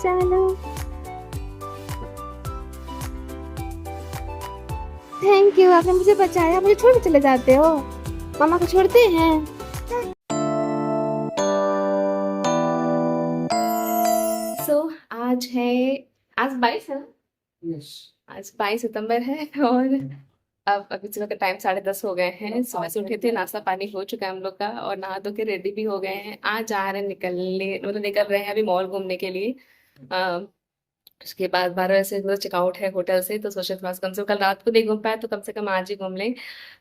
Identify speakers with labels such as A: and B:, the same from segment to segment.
A: चलो। Thank you, आपने मुझे बचाया। मुझे छोड़ के चले जाते हो, मामा को छोड़ते हैं। आज है, आज 22 है ना? आज 22 सितंबर है और अब अभी सुबह का टाइम 10:30 हो गए हैं। सुबह से उठे थे, नाश्ता पानी हो चुका है हम लोग का और नहा धो के रेडी भी हो गए हैं। आज जा रहे हैं, निकल रहे हैं अभी मॉल घूमने के लिए। उसके बाद 12 से मतलब चेकआउट है होटल से, तो सोचे थोड़ा सा कम से कम, कल रात को नहीं घूम पाए तो कम से कम आज ही घूम लें।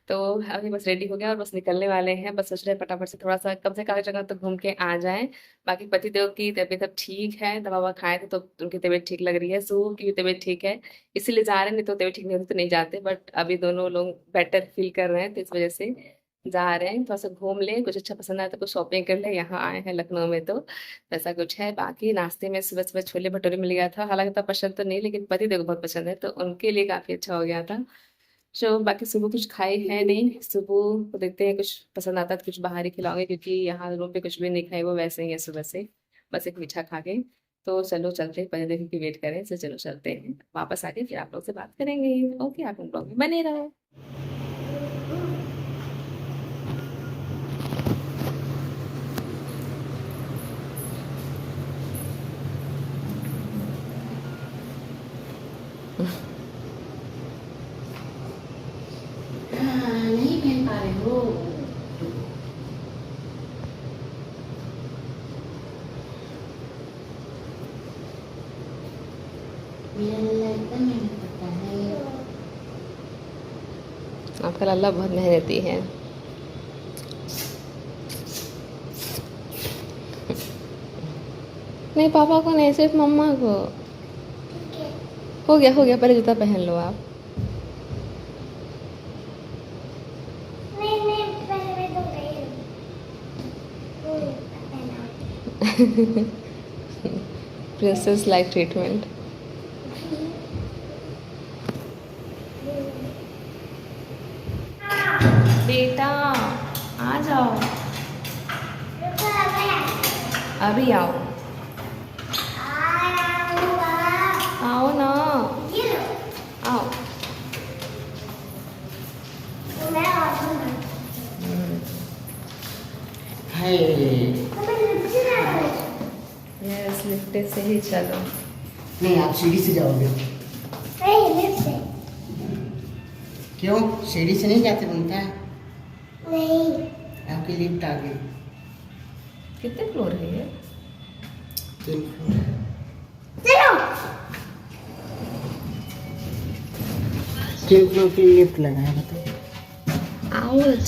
A: तो अभी बस रेडी हो गया और बस निकलने वाले हैं। बस सोच रहे हैं फटाफट से थोड़ा सा कम से कम जगह तो घूम के आ जाएं। बाकी पतिदेव की तबीयत अब ठीक है, दवा ववा खाए थे तो उनकी तबीयत ठीक लग रही है। सुबह की भी तबीयत ठीक है, इसीलिए जा रहे हैं। नहीं तो तबीयत ठीक नहीं होती तो नहीं जाते, बट अभी दोनों लोग बेटर फील कर रहे हैं तो इस वजह से जा रहे हैं। थोड़ा सा घूम लें, कुछ अच्छा पसंद आया तो कुछ शॉपिंग कर ले, यहाँ आए हैं लखनऊ में तो ऐसा कुछ है। बाकी नाश्ते में सुबह सुबह छोले भटूरे मिल गया था, हालांकि इतना पसंद तो नहीं, लेकिन पति देखो बहुत पसंद है तो उनके लिए काफी अच्छा हो गया था। जो बाकी सुबह कुछ खाए है नहीं, सुबह को देखते हैं कुछ पसंद आता है तो कुछ बाहर ही खिलाओगे, क्योंकि यहाँ रूम पे कुछ भी नहीं खाए, वो वैसे ही है सुबह से, बस एक मीठा खा के। तो चलो चलते हैं, पहले देखो की वेट करें, तो चलो चलते हैं। वापस आके फिर आप लोग से बात करेंगे। ओके, आप लोग ब्लॉग में बने रहो। नहीं पहन पा रहे हो? मेरा लल्ला इतना मेहनत करता है। आपका लल्ला बहुत मेहनती है। नहीं, पापा को नहीं, सिर्फ मम्मा को। हो गया, पहले जूता पहन लो आप। Princess like treatment. बेटा आ जाओ, अभी आओ, आओ ना, आओ। यस, लिफ्ट से ही चलो।
B: नहीं, आप सीढ़ी से जाओगे। क्यों सीढ़ी से नहीं जाते बनता है? नहीं, आपकी लिफ्ट आ गई।
A: कितने फ्लोर है ये?
B: 3 फ्लोर।
A: चलो।
B: 3 फ्लोर की लिफ्ट लगा है, बताओ।
A: आउच।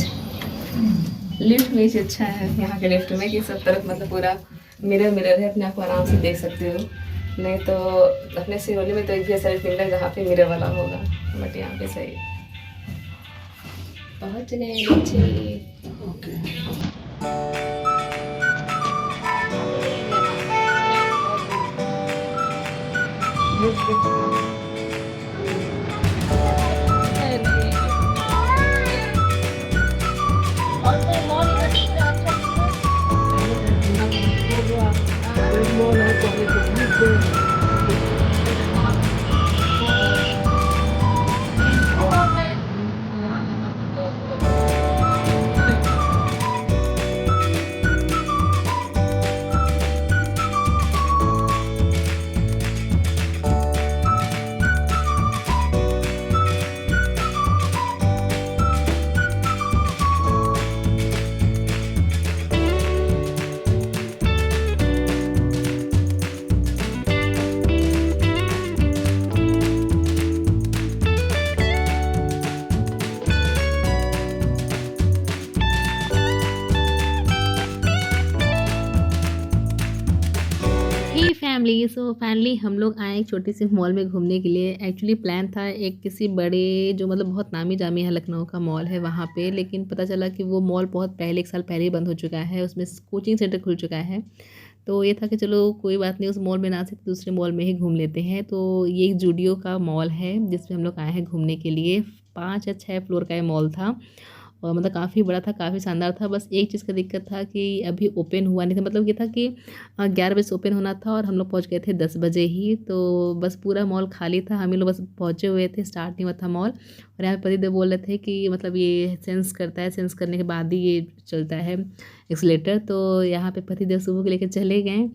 A: लिफ्ट में ही अच्छा है यहाँ के लिफ्ट में कि सब तरफ मतलब पूरा मिरर है, अपने आप को आराम से देख सकते हो। नहीं तो अपने सिरोली में तो एक भी ऐसा लिफ्ट मिलता है जहाँ पे मिरर वाला होगा, बट यहाँ पे सही। पहुँच गए नीचे।
B: ओके।
C: सो फाइनली हम लोग आए एक छोटी सी मॉल में घूमने के लिए। एक्चुअली प्लान था एक किसी बड़े जो मतलब बहुत नामी जामी है लखनऊ का मॉल है वहाँ पे, लेकिन पता चला कि वो मॉल बहुत पहले 1 साल पहले ही बंद हो चुका है, उसमें कोचिंग सेंटर खुल चुका है। तो ये था कि चलो कोई बात नहीं, उस मॉल में ना से दूसरे मॉल में ही घूम लेते हैं। तो ये एक जूडियो का मॉल है जिसमें हम लोग आए हैं घूमने के लिए। 5 या 6 फ्लोर का ये मॉल था और मतलब काफ़ी बड़ा था, काफ़ी शानदार था। बस एक चीज़ का दिक्कत था कि अभी ओपन हुआ नहीं था, मतलब ये था कि 11 बजे से ओपन होना था और हम लोग पहुँच गए थे 10 बजे ही। तो बस पूरा मॉल खाली था, हम ही लोग बस पहुँचे हुए थे, स्टार्ट नहीं हुआ था मॉल। और यहाँ पे पतिदेव बोल रहे थे कि मतलब ये सेंस करता है, सेंस करने के बाद ही ये चलता है एक्सीलेटर। तो यहाँ पे पतिदेव सुबह को लेकर चले गए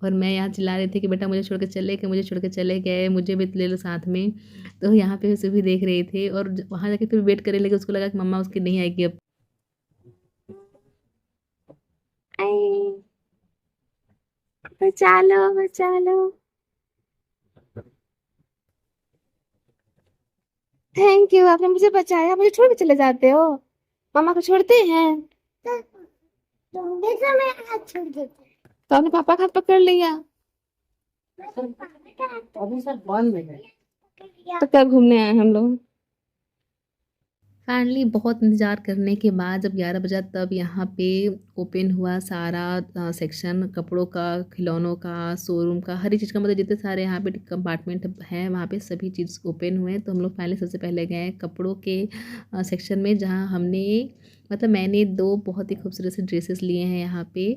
C: और मैं यहाँ चिल्ला रही थी कि बेटा मुझे छोड़ के चले गए, मुझे छोड़ के चले गए, मुझे भी ले लो साथ में। तो यहाँ पे उसे भी देख रहे थे और वहाँ जाके फिर वेट करने लगे, उसको लगा कि मम्मा उसकी नहीं आएगी अब।
A: बचा लो, बचा लो। थैंक यू, आपने मुझे बचाया। मुझे छोड़ के चले जाते हो, मामा को छोड़ते हैं तो आपने पापा का हाथ पकड़ लिया।
B: अभी सर बंद है।
A: तो कब घूमने आए हम लोग?
C: फाइनली बहुत इंतज़ार करने के बाद जब 11 बजा तब यहाँ पे ओपन हुआ सारा सेक्शन, कपड़ों का, खिलौनों का, शोरूम का, हर एक चीज़ का, मतलब जितने सारे यहाँ पे कंपार्टमेंट हैं वहाँ पे सभी चीज़ ओपन हुए हैं। तो हम लोग फाइनली सबसे पहले गए कपड़ों के सेक्शन में, जहाँ हमने मतलब मैंने 2 बहुत ही खूबसूरत से ड्रेसेस लिए हैं यहाँ पे,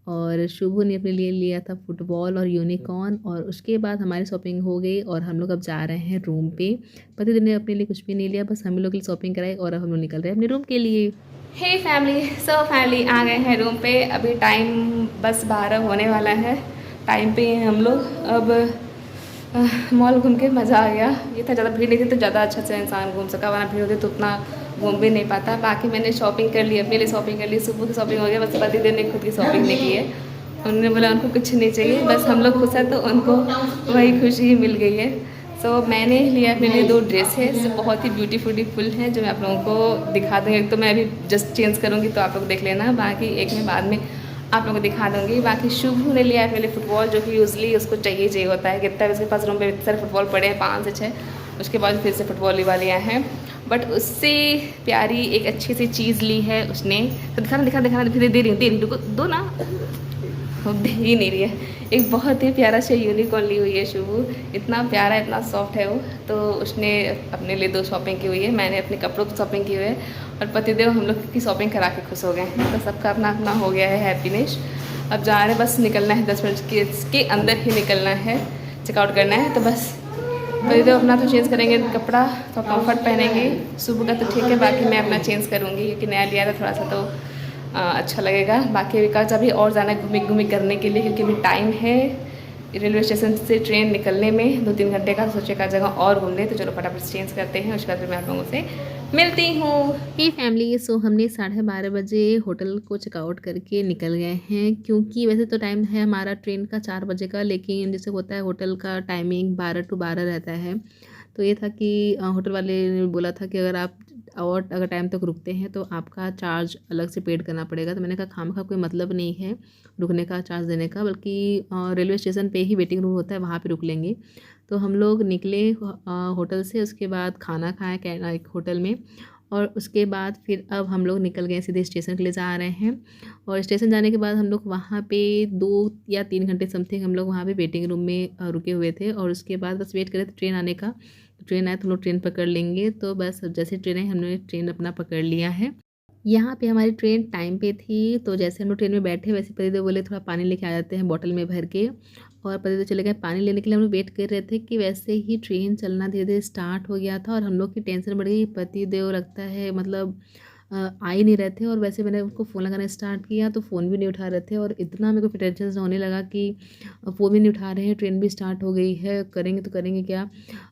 C: और शुभू ने अपने लिए लिया था फुटबॉल और यूनिकॉर्न। और उसके बाद हमारी शॉपिंग हो गई और हम लोग अब जा रहे हैं रूम पे। पतिदेव ने अपने लिए कुछ भी नहीं लिया, बस हम लोग के लिए शॉपिंग कराई और अब हम लोग निकल रहे हैं अपने रूम के लिए।
A: हे फैमिली, सो फाइनली आ गए हैं रूम पे। अभी टाइम बस 12 होने वाला है, टाइम पे हैं हम लोग। अब मॉल घूम के मज़ा आ गया। ये था ज़्यादा भीड़ नहीं थी तो ज़्यादा अच्छा से इंसान घूम सका, वरना भीड़ होती तो उतना घूम भी नहीं पाता। बाकी मैंने शॉपिंग कर ली, अपने लिए शॉपिंग कर ली, सुबह की शॉपिंग हो गया। बस पतिदेव ने खुद की शॉपिंग नहीं की है, उन्होंने बोला उनको कुछ नहीं चाहिए, बस हम लोग खुश हैं तो उनको वही खुशी ही मिल गई है। सो मैंने लिया अपने लिए 2 ड्रेसेस, बहुत ही ब्यूटीफुल हैं, जो मैं आप लोगों को दिखा दूँगी। एक तो मैं अभी जस्ट चेंज करूँगी तो आप लोग देख लेना, बाकी एक मैं बाद में आप लोगों को दिखा दूँगी। बाकी शुभ ने लिया है मेरे लिए फुटबॉल, जो कि यूजली उसको चाहिए होता है। कितना भी उसके पास रूम पे इतने सारे फुटबॉल पड़े हैं, 5 से 6, उसके बाद फिर से फुटबॉल लिवा लिया है। बट उससे प्यारी एक अच्छी सी चीज़ ली है उसने, तो दिखाना फिर दे रही हूँ, रुको, दो ना, वो दे ही नहीं रही है। एक बहुत ही प्यारा सा यूनिकॉर्न ली हुई है शुभू, इतना प्यारा, इतना सॉफ्ट है वो। तो उसने अपने लिए 2 शॉपिंग की हुई है, मैंने अपने कपड़ों की शॉपिंग की हुई है, और पतिदेव हम लोग की शॉपिंग करा के खुश हो गए हैं। तो सबका अपना अपना हो गया है हैप्पीनेस। अब जा रहे हैं, बस निकलना है, 10 मिनट के अंदर ही निकलना है, चेकआउट करना है। तो बस पतिदेव अपना तो चेंज करेंगे कपड़ा, तो कम्फर्ट पहनेंगे। सुबह का तो ठीक है, बाकी मैं अपना चेंज करूँगी क्योंकि नया लिया था थोड़ा सा, तो अच्छा लगेगा। बाकी अभी कल अभी और जाना है घूमी करने के लिए, क्योंकि अभी टाइम है रेलवे स्टेशन से ट्रेन निकलने में 2-3 घंटे का। सोचे का जगह और घूम ले, तो चलो फटाफट चेंज करते हैं, उसके बाद फिर मैं आप लोगों से मिलती हूँ।
C: हे फैमिली, सो हमने 12:30 बजे होटल को चेकआउट करके निकल गए हैं, क्योंकि वैसे तो टाइम है हमारा ट्रेन का 4 बजे का, लेकिन जैसे होता है होटल का टाइमिंग 12 to 12 रहता है। तो ये था कि होटल वाले ने बोला था कि अगर आप और अगर टाइम तक रुकते हैं तो आपका चार्ज अलग से पेड करना पड़ेगा। तो मैंने कहा खामखा कोई मतलब नहीं है रुकने का चार्ज देने का, बल्कि रेलवे स्टेशन पे ही वेटिंग रूम होता है, वहाँ पे रुक लेंगे। तो हम लोग निकले होटल से, उसके बाद खाना खाया एक होटल में, और उसके बाद फिर अब हम लोग निकल गए सीधे स्टेशन के लिए जा रहे हैं। और स्टेशन जाने के बाद हम लोग वहाँ पे 2 या 3 घंटे समथिंग हम लोग वहाँ पे वेटिंग रूम में रुके हुए थे, और उसके बाद बस वेट कर रहे थे ट्रेन आने का। तो ट्रेन आए तो हम लोग ट्रेन पकड़ लेंगे। तो बस जैसे ट्रेन आई हमने ट्रेन अपना पकड़ लिया है। यहाँ पे हमारी ट्रेन टाइम पे थी, तो जैसे हम लोग ट्रेन में बैठे वैसे पतिदेव बोले थोड़ा पानी लेके आ जाते हैं बॉटल में भर के, और पतिदेव चले गए पानी लेने के लिए। हम लोग वेट कर रहे थे कि वैसे ही ट्रेन चलना धीरे धीरे स्टार्ट हो गया था, और हम लोग की टेंशन बढ़ गई। पतिदेव लगता है मतलब आ ही नहीं रहे थे, और वैसे मैंने उनको फ़ोन लगाना स्टार्ट किया तो फ़ोन भी नहीं उठा रहे थे, और इतना मेरे को फिर टेंशन होने लगा कि फ़ोन भी नहीं उठा रहे हैं, ट्रेन भी स्टार्ट हो गई है, करेंगे तो करेंगे क्या।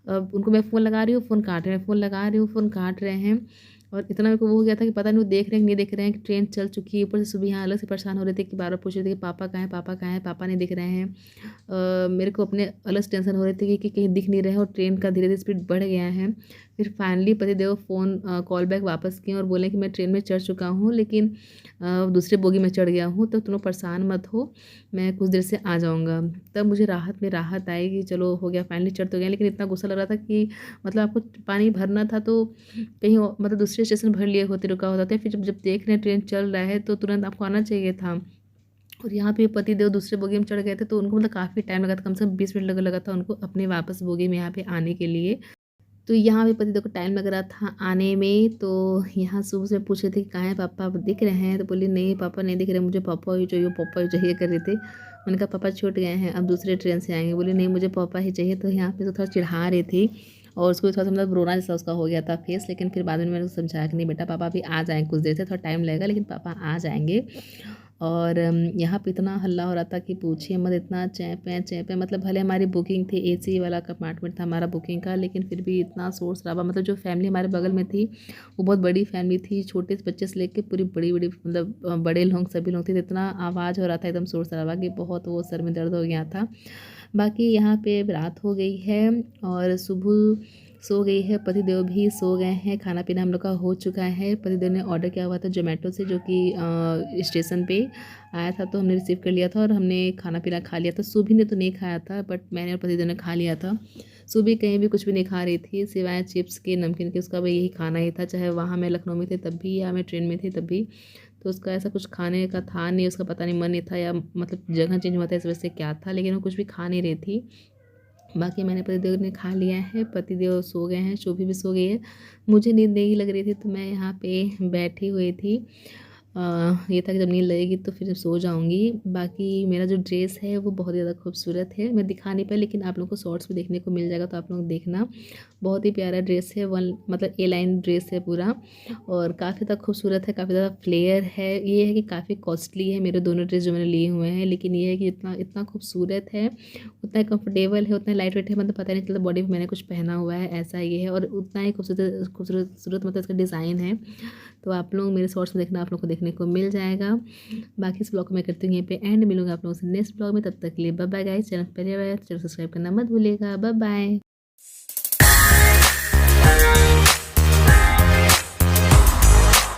C: अब उनको मैं फ़ोन लगा रही हूँ, फ़ोन काट रहे हैं, फ़ोन लगा रही हूँ, फ़ोन काट रहे हैं। और इतना मेरे को वो हो गया था कि पता नहीं वो देख रहे हैं कि नहीं देख रहे हैं कि ट्रेन चल चुकी है। ऊपर से सुबह यहाँ अलग से परेशान हो रहे थे कि बार बार पूछ रहे थे कि पापा कहाँ हैं, पापा कहाँ हैं, पापा नहीं दिख रहे हैं। मेरे को अपने अलग से टेंशन हो रही थी कि कहीं दिख नहीं रहे हैं, और ट्रेन का धीरे धीरे स्पीड बढ़ गया है। फिर फाइनली पतिदेव फ़ोन कॉल बैक वापस किए और बोले कि मैं ट्रेन में चढ़ चुका हूँ, लेकिन दूसरे बोगी में चढ़ गया हूँ, तो तुम लोग परेशान मत हो, मैं कुछ देर से आ जाऊँगा। तब मुझे राहत में राहत आई कि चलो हो गया, फाइनली चढ़ तो गया। लेकिन इतना गुस्सा लग रहा था कि मतलब आपको पानी भरना था तो कहीं मतलब दूसरे स्टेशन भर लिए होते, रुका होता था। फिर जब जब देख रहे हैं ट्रेन चल रहा है तो तुरंत आपको आना चाहिए था। और यहाँ पे पतिदेव दूसरे बोगी में चढ़ गए थे, तो उनको मतलब काफ़ी टाइम लगा था, कम से कम 20 मिनट लगा था उनको अपने वापस बोगी में यहाँ पे आने के लिए। तो यहाँ पे पति को टाइम लग रहा था आने में। तो यहाँ सुबह से पूछ रहे थे कि कहाँ है पापा, आप दिख रहे हैं? तो बोली नहीं पापा नहीं दिख रहे, मुझे पापा ही चाहिए, पापा ही चाहिए कर रहे थे। मैंने कहा पापा छूट गए हैं, अब दूसरे ट्रेन से आएंगे। बोली नहीं मुझे पापा ही चाहिए। तो यहाँ पे तो थोड़ा चिढ़ा रही थी और उसको थोड़ा सा मतलब रोना जैसा उसका हो गया था फेस। लेकिन फिर बाद में मैंने उसको समझाया कि नहीं बेटा पापा अभी आ जाएंगे, कुछ देर से थोड़ा टाइम लगेगा लेकिन पापा आ जाएंगे। और यहाँ पे इतना हल्ला हो रहा था कि पूछिए मत, इतना चैं पे मतलब भले हमारी बुकिंग थी, एसी वाला कंपार्टमेंट था हमारा बुकिंग का, लेकिन फिर भी इतना शोर शराबा। मतलब जो फैमिली हमारे बगल में थी वो बहुत बड़ी फैमिली थी, छोटे से बच्चे से लेके पूरी बड़ी बड़ी मतलब बड़े लोग सभी लोग थे। तो इतना आवाज़ हो रहा था एकदम शोर शराबा कि बहुत वो सर में दर्द हो गया था। बाकी यहाँ पे रात हो गई है और सुबह सो गई है, पतिदेव भी सो गए हैं। खाना पीना हम लोग का हो चुका है। पतिदेव ने ऑर्डर किया हुआ था जोमेटो से, जो कि स्टेशन पे आया था, तो हमने रिसीव कर लिया था और हमने खाना पीना खा लिया था। सुबह ने तो नहीं खाया था बट मैंने और पतिदेव ने खा लिया था। सुबह कहीं भी कुछ भी नहीं खा रही थी सिवाय चिप्स के, नमकीन के, उसका भी यही खाना ही था। चाहे वहाँ मैं लखनऊ में थे तब भी या मैं ट्रेन में थी तब भी, तो उसका ऐसा कुछ खाने का था नहीं। उसका पता नहीं मन नहीं था या मतलब जगह चेंज हुआ था इस वजह से क्या था, लेकिन वो कुछ भी खा नहीं रही थी। बाकी मैंने पतिदेव ने खा लिया है, पतिदेव सो गए हैं, शोभी भी सो गई है। मुझे नींद नहीं लग रही थी तो मैं यहाँ पे बैठी हुई थी। ये था कि जब नींद लगेगी तो फिर सो जाऊंगी। बाकी मेरा जो ड्रेस है वो बहुत ज़्यादा खूबसूरत है, मैं दिखा नहीं पाई लेकिन आप लोगों को शॉर्ट्स में देखने को मिल जाएगा, तो आप लोग देखना। बहुत ही प्यारा ड्रेस है, वन मतलब ए लाइन ड्रेस है पूरा और काफ़ी ज़्यादा खूबसूरत है, काफ़ी ज़्यादा फ्लेयर है। ये है कि काफ़ी कॉस्टली है मेरे दोनों ड्रेस जो मैंने लिए हुए हैं, लेकिन ये है कि इतना इतना खूबसूरत है, उतना कंफर्टेबल है, उतना लाइट वेट है, मतलब पता नहीं चलता बॉडी पे मैंने कुछ पहना हुआ है, ऐसा ये है। और उतना ही खूबसूरत खूबसूरत मतलब इसका डिज़ाइन है। तो आप लोग मेरे शॉर्ट्स में देखना, आप लोग को देखने को मिल जाएगा। बाकी इस ब्लॉग को मैं करती हूँ यहीं पे एंड, मिलूंगा आप लोगों से नेक्स्ट ब्लॉग में। तब तक के लिए बाय बाय गाइस। चैनल पर चैनल सब्सक्राइब करना मत भूलिएगा। Bye bye.